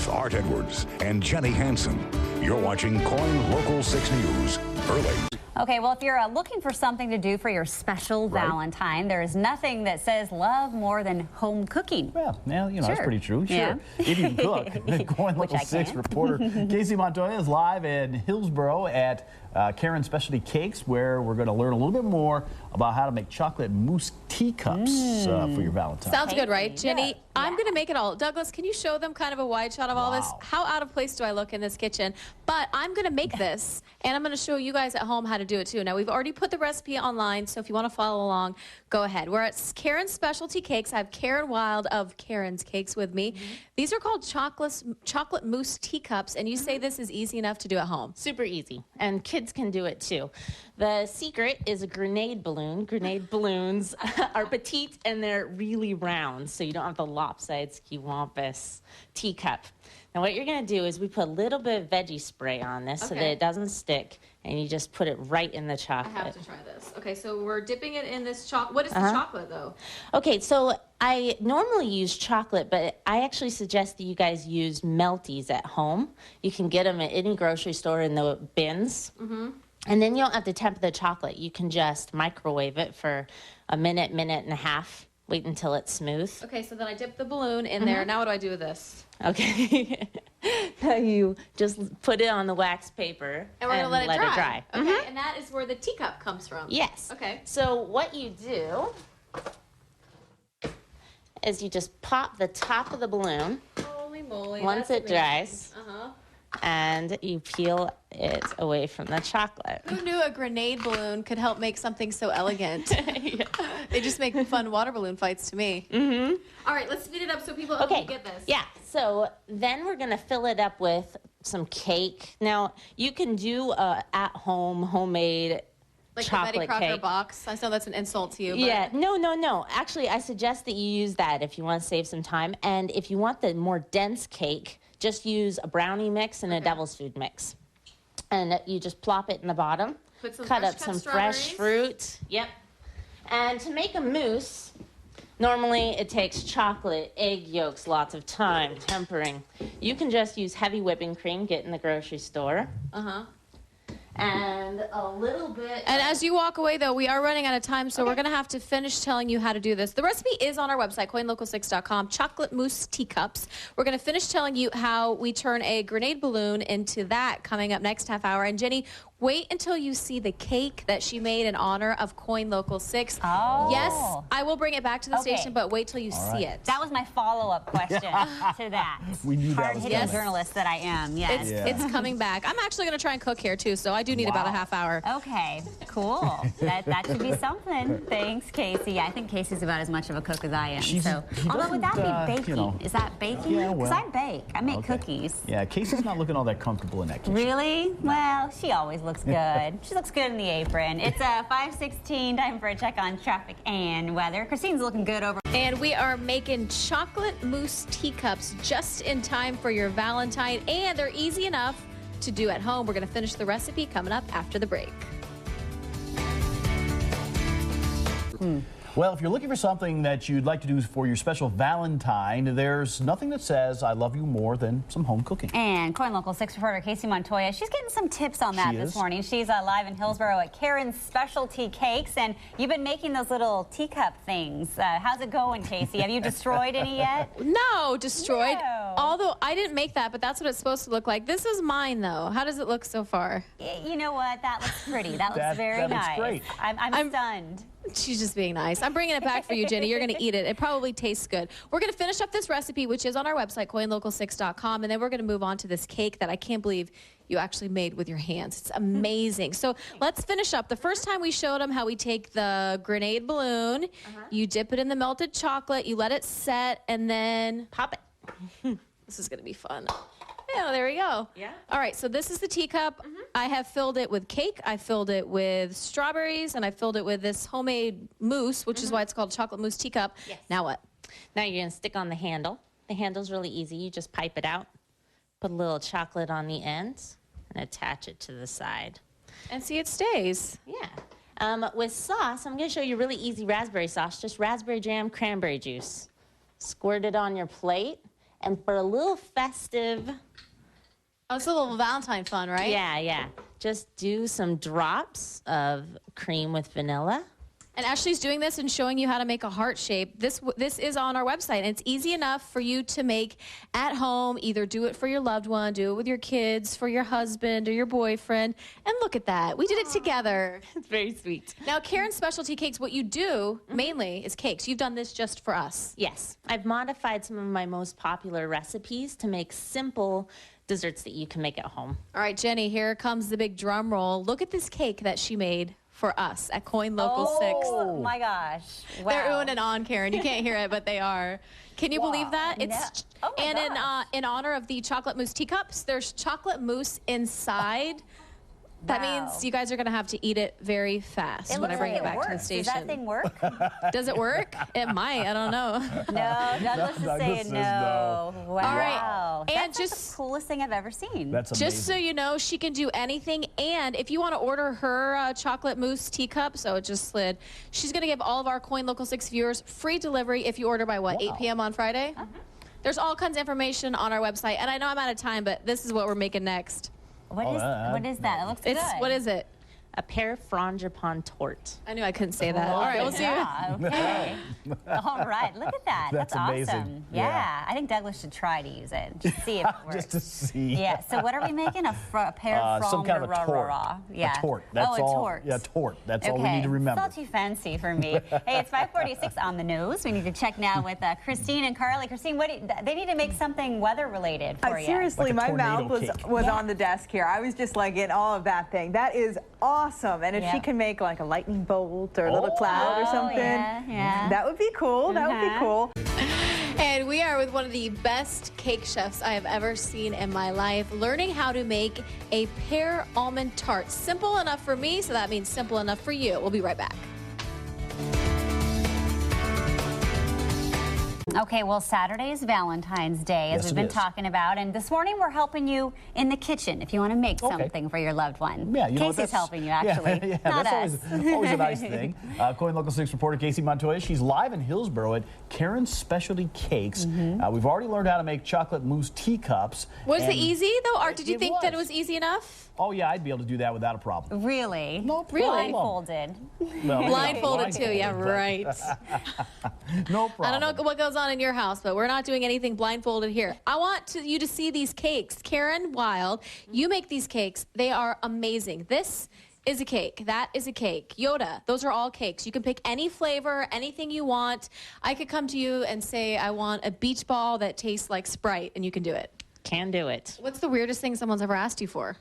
with Art Edwards and Jenny Hansen. You're watching KOIN Local 6 News early. Okay, well, if you're looking for something to do for your special Valentine, there is nothing that says love more than home cooking. Well, now, you know, that's pretty true. Sure. Yeah. If you can cook. KOIN Local 6 reporter Kacey Montoya is live in Hillsboro at Karren Specialty Cakes, where we're going to learn a little bit more about how to make chocolate mousse teacups for your Valentine. Sounds good, right, Jenny? Yeah. I'm going to make it all. Douglas, can you show them kind of a wide shot of all this? How out of place do I look in this kitchen? But I'm going to make this, and I'm going to show you guys at home how to do it too. Now, we've already put the recipe online, so if you want to follow along, go ahead. We're at Karren Specialty Cakes. I have Karren Wild of Karren's Cakes with me. These are called chocolate mousse teacups, and you say this is easy enough to do at home. Super easy, and kids can do it too. The secret is a grenade balloon. Grenade balloons are petite and they're really round, so you don't have the lopsided, skiwampus teacup. Now what you're going to do is we put a little bit of veggie spray on this so that it doesn't stick, and you just put it right in the chocolate. I have to try this. Okay, so we're dipping it in this chocolate. What is the chocolate, though? Okay, so I normally use chocolate, but I actually suggest that you guys use Melties at home. You can get them at any grocery store in the bins. And then you don't have to temper the chocolate. You can just microwave it for a minute, minute and a half. Wait until it's smooth. Okay, so then I dip the balloon in there. Now what do I do with this? Okay. Now you just put it on the wax paper and we're gonna let it dry. Okay, Mm-hmm. and that is where the teacup comes from. Yes. Okay. So what you do is you just pop the top of the balloon. Holy moly. Once it dries. And you peel it away from the chocolate. Who knew a grenade balloon could help make something so elegant? They just make fun water balloon fights to me. All right, let's speed it up so people get this. Yeah, so then we're going to fill it up with some cake. Now, you can do at-home, homemade chocolate the Betty Crocker cake. box. I know that's an insult to you. But... Yeah, no. Actually, I suggest that you use that if you want to save some time. And if you want the more dense cake, just use a brownie mix and a devil's food mix. And you just plop it in the bottom. Put some cut up some fresh fruit. Yep. And to make a mousse, normally it takes chocolate, egg yolks, lots of time, tempering. You can just use heavy whipping cream, get in the grocery store. And a little bit. And as you walk away, though, we are running out of time, so we're going to have to finish telling you how to do this. The recipe is on our website, KOINLocal6.com, chocolate mousse teacups. We're going to finish telling you how we turn a grenade balloon into that coming up next half hour. And Jenny, wait until you see the cake that she made in honor of KOIN Local 6. Oh. Yes, I will bring it back to the station, but wait till you see it. That was my follow-up question to that. We knew that was hard-hitting journalist that I am, yes. It's coming back. I'm actually going to try and cook here, too, so I do need about a half hour. Okay, cool. that should be something. Thanks, Kacey. Yeah, I think Kacey's about as much of a cook as I am. Although, would that be baking? You know, is that baking? Yeah, Because I bake. I make cookies. Yeah, Kacey's not looking all that comfortable in that kitchen. Really? Well, she always looks good. She looks good in the apron. It's 5:16. Time for a check on traffic and weather. Christine's looking good over. And we are making chocolate mousse teacups just in time for your Valentine, and they're easy enough to do at home. We're going to finish the recipe coming up after the break. Well, if you're looking for something that you'd like to do for your special Valentine, there's nothing that says I love you more than some home cooking. And KOIN Local 6 reporter Kacey Montoya, she's getting some tips on that this morning. She's live in Hillsboro at Karren Specialty Cakes, and you've been making those little teacup things. How's it going, Kacey? Have you destroyed any yet? No, destroyed. No. Although I didn't make that, but that's what it's supposed to look like. This is mine, though. How does it look so far? You know what? That looks pretty. That looks very nice. Looks great. I'm stunned. She's just being nice. I'm bringing it back for you, Jenny. You're going to eat it. It probably tastes good. We're going to finish up this recipe, which is on our website, KOINLocal6.com, and then we're going to move on to this cake that I can't believe you actually made with your hands. It's amazing. So let's finish up. The first time we showed them how we take the grenade balloon, you dip it in the melted chocolate, you let it set, and then pop it. This is going to be fun. Yeah, there we go. Yeah. All right, so this is the teacup. I have filled it with cake. I filled it with strawberries, and I filled it with this homemade mousse, which is why it's called chocolate mousse teacup. Yes. Now what? Now you're going to stick on the handle. The handle's really easy. You just pipe it out, put a little chocolate on the ends, and attach it to the side. And see, it stays. Yeah. With sauce, I'm going to show you really easy raspberry sauce. Just raspberry jam, cranberry juice. Squirt it on your plate. And for a little festive, Oh, it's a little Valentine fun, right? yeah, just do some drops of cream with vanilla. And Ashley's doing this and showing you how to make a heart shape. This is on our website, and it's easy enough for you to make at home. Either do it for your loved one, do it with your kids, for your husband or your boyfriend. And look at that. We did it together. It's very sweet. Now, Karren's Specialty Cakes, what you do mainly is cakes. You've done this just for us. Yes, I've modified some of my most popular recipes to make simple desserts that you can make at home. All right, Jenny, here comes the big drum roll. Look at this cake that she made for us at Coin Local 6. Oh my gosh. Wow. They're oohing and on, Karren. You can't hear it, but they are. Can you believe that? It's Oh my and gosh. in honor of the chocolate mousse teacups, there's chocolate mousse inside. That Wow. means you guys are going to have to eat it very fast It when I looks bring like it back to the works. station. Does that thing work? Does it work? It might. I don't know. No, Douglas is Douglas saying says no. no. Wow. All right. And That's like just- the coolest thing I've ever seen. That's amazing. Just so you know, she can do anything. And if you want to order her chocolate mousse teacup, so it just slid, she's going to give all of our Coin Local 6 viewers free delivery if you order by, what, 8 p.m. on Friday? There's all kinds of information on our website. And I know I'm out of time, but this is what we're making next. What is that? It looks It's good. What is it? A pear frangipane tort. I knew I couldn't say that. All right, we'll see. Yeah, okay. All right, look at that. That's amazing. Awesome. Yeah. Yeah, I think Douglas should try to use it. Just see if it works. Just to see. Yeah, so what are we making? A pear Some kind of a tort. Yeah. A tort. That's a all. tort. Yeah, tort. That's all we Okay. need to remember. It's all too fancy for me. Hey, it's 5:46 on the news. We need to check now with Christine and Carly. Christine, they need to make something weather-related for you. Seriously, Like a my mouth tornado was cake. on the desk here. I was just like in awe of that thing. That is awesome. And if she Yeah. can make like a lightning bolt or a little cloud or Oh, something, yeah. that would be cool. That would be cool. And we are with one of the best cake chefs I have ever seen in my life, learning how to make a pear almond tart. Simple enough for me, so that means simple enough for you. We'll be right back. Okay, well, Saturday is Valentine's Day, as Yes, we've it been is. talking about. And this morning, we're helping you in the kitchen if you want to make something for your loved one. Yeah, you know what, Casey's helping you, actually. Yeah, Not that's us. always a nice thing. Coin Local 6 reporter Kacey Montoya, she's live in Hillsborough at Karren's Specialty Cakes. We've already learned how to make chocolate mousse teacups. Was it and- easy, though? Art, did you It think that it was. was easy enough? Oh, yeah, I'd be able to do that without a problem. Really? No problem. Blindfolded. Well, yeah, Blindfolded, too. Yeah, blindfolded, right. but No problem. I don't know what goes on in your house, but we're not doing anything blindfolded here. I want you to see these cakes. Karren Wild, you make these cakes. They are amazing. This is a cake. That is a cake. Yoda, those are all cakes. You can pick any flavor, anything you want. I could come to you and say, I want a beach ball that tastes like Sprite, and you can do it. Can do it. What's the weirdest thing someone's ever asked you for?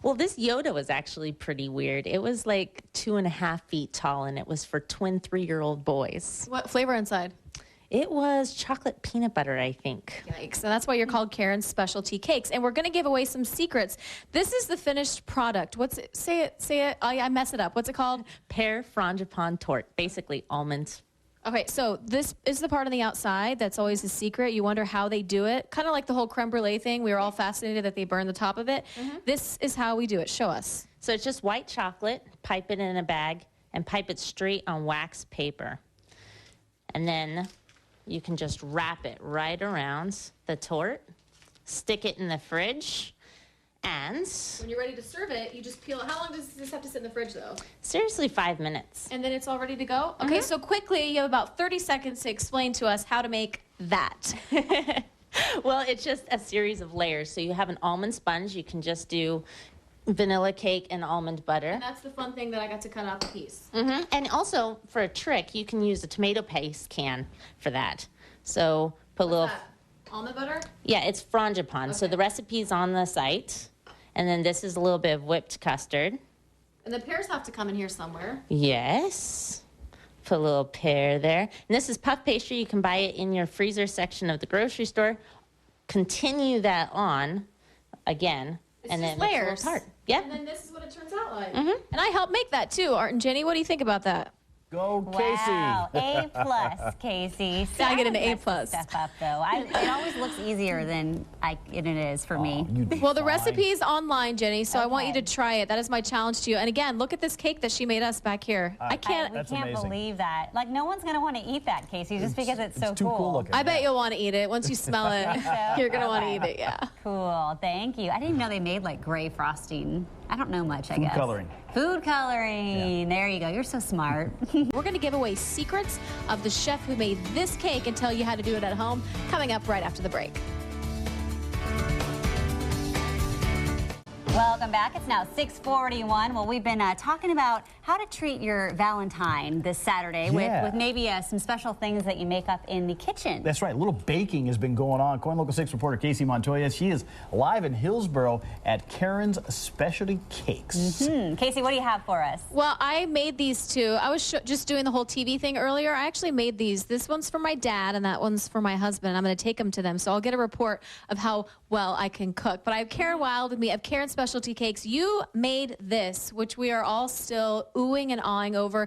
Well, this Yoda was actually pretty weird. It was like 2.5 feet tall, and it was for twin 3-year-old boys. What flavor inside? It was chocolate peanut butter, I think. Yikes. So that's why you're called Karren's Specialty Cakes. And we're going to give away some secrets. This is the finished product. What's it? Say it. Oh, yeah, I mess it up. What's it called? Pear frangipane tort, basically almonds. Okay, so this is the part on the outside that's always a secret. You wonder how they do it. Kind of like the whole creme brulee thing. We were all fascinated that they burn the top of it. This is how we do it. Show us. So it's just white chocolate, pipe it in a bag, and pipe it straight on wax paper. And then you can just wrap it right around the tort, stick it in the fridge, and When you're ready to serve it, you just peel it. How long does this have to sit in the fridge, though? seriously 5 minutes. And then it's all ready to go? Okay, so quickly, you have about 30 seconds to explain to us how to make that. Well, it's just a series of layers. So you have an almond sponge. You can just do vanilla cake and almond butter. And that's the fun thing that I got to cut out the piece. And also, for a trick, you can use a tomato paste can for that. So put a little... Almond butter? Yeah, it's frangipane. So Okay. the recipe's on the site. And then this is a little bit of whipped custard. And the pears have to come in here somewhere. Yes. Put a little pear there. And this is puff pastry. You can buy it in your freezer section of the grocery store. Continue that on again. It's and just then it's a layers. little tart. Yeah. And then this is what it turns out like. And I helped make that too. Art and Jenny, what do you think about that? Go, Casey. Wow, A+, Casey. See, I get an would A+. mess this stuff up, though. It always looks easier than it is for me. Well, the recipe is online, Jenny, so I want you Okay. to try it. That is my challenge to you. And again, look at this cake that she made us back here. We That's can't amazing. believe that. Like, no one's going to want to eat that, Casey, just because it's so too cool looking. I bet you'll want to eat it. Once you smell it, you're going to want to eat it, yeah. Cool, thank you. I didn't even know they made like gray frosting. I don't know much, I guess. Coloring. Food coloring. There you go. You're so smart. We're going to give away secrets of the chef who made this cake and tell you how to do it at home, coming up right after the break. Welcome back. It's now 6:41. Well, we've been talking about how to treat your Valentine this Saturday with maybe some special things that you make up in the kitchen. That's right. A little baking has been going on. KOIN Local 6 reporter Kacey Montoya. She is live in Hillsboro at Karren's Specialty Cakes. Kacey, what do you have for us? Well, I made these two. I was just doing the whole TV thing earlier. I actually made these. This one's for my dad, and that one's for my husband. I'm going to take them to them, so I'll get a report of how well I can cook. But I have Karren Wild with me. I have Karren Specialty Cakes. You made this, which we are all still oohing and awing over.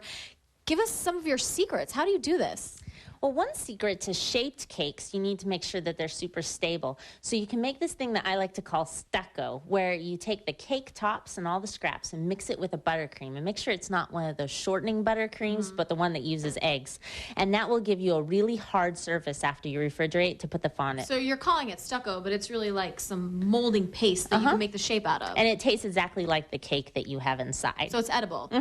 Give us some of your secrets. How do you do this? Well, one secret to shaped cakes, you need to make sure that they're super stable. So you can make this thing that I like to call stucco, where you take the cake tops and all the scraps and mix it with a buttercream. And make sure it's not one of those shortening buttercreams, but the one that uses eggs. And that will give you a really hard surface after you refrigerate to put the fondant. So you're calling it stucco, but it's really like some molding paste that you can make the shape out of. And it tastes exactly like the cake that you have inside. So it's edible.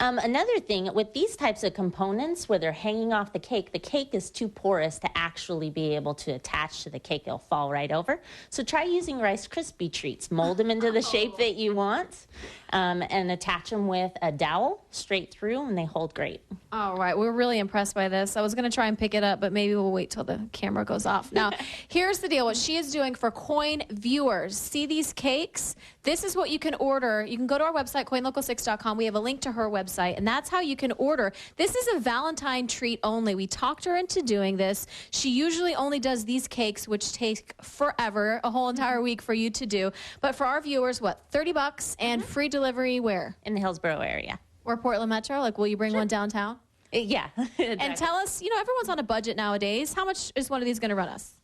Another thing, with these types of components where they're hanging off the cake is too porous to actually be able to attach to the cake. It'll fall right over. So try using Rice Krispie treats. Mold them into the shape that you want and attach them with a dowel straight through, and they hold great. All right, we're really impressed by this. I was going to try and pick it up, but maybe we'll wait till the camera goes off. Now, here's the deal. What she is doing for KOIN viewers, see these cakes? This is what you can order. You can go to our website, koinlocal6.com. We have a link to her website, and that's how you can order. This is a Valentine treat only. We talked her into doing this. She usually only does these cakes, which take forever, a whole entire week for you to do. But for our viewers, what, $30 and free delivery where? In the Hillsboro area. Or Portland Metro? Like, will you bring one downtown? Yeah. Exactly. And tell us, you know, everyone's on a budget nowadays. How much is one of these going to run us?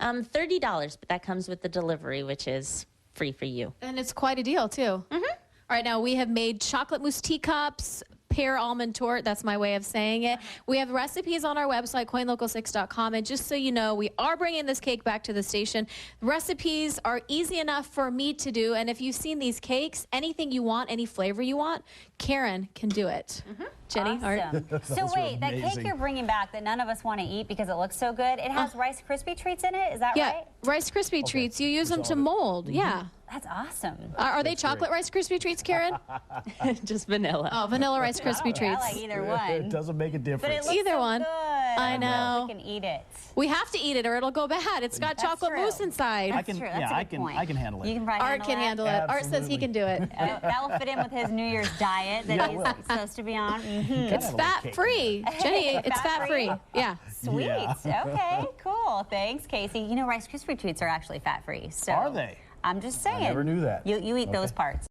$30, but that comes with the delivery, which is free for you. And it's quite a deal, too. All right, now we have made chocolate mousse teacups, pear almond torte. That's my way of saying it. We have recipes on our website, koinlocal6.com. And just so you know, we are bringing this cake back to the station. Recipes are easy enough for me to do. And if you've seen these cakes, anything you want, any flavor you want, Karren can do it. Jenny? Awesome. So wait, that cake you're bringing back that none of us want to eat because it looks so good, it has Rice Krispie treats in it? Is that right? Rice Krispie treats. You use them to mold. Yeah. That's awesome. Are they chocolate Rice Krispie treats, Karren? Just vanilla. Oh, vanilla Rice Krispie treats. I like either one. It doesn't make a difference. But it looks Either so one. good. I know. We can eat it. We have to eat it or it'll go bad. It's got chocolate true. mousse inside. I can, true. That's a good point. I can handle it. You can probably Art can handle it. Art says he can do it. That will fit in with his New Year's diet that he's supposed to be on. It's fat free. Jenny, it's fat free. Yeah. Sweet. Yeah. Okay, cool. Thanks, Casey. You know, Rice Krispie treats are actually fat free. So Are they? I'm just saying. I never knew that. You eat those parts.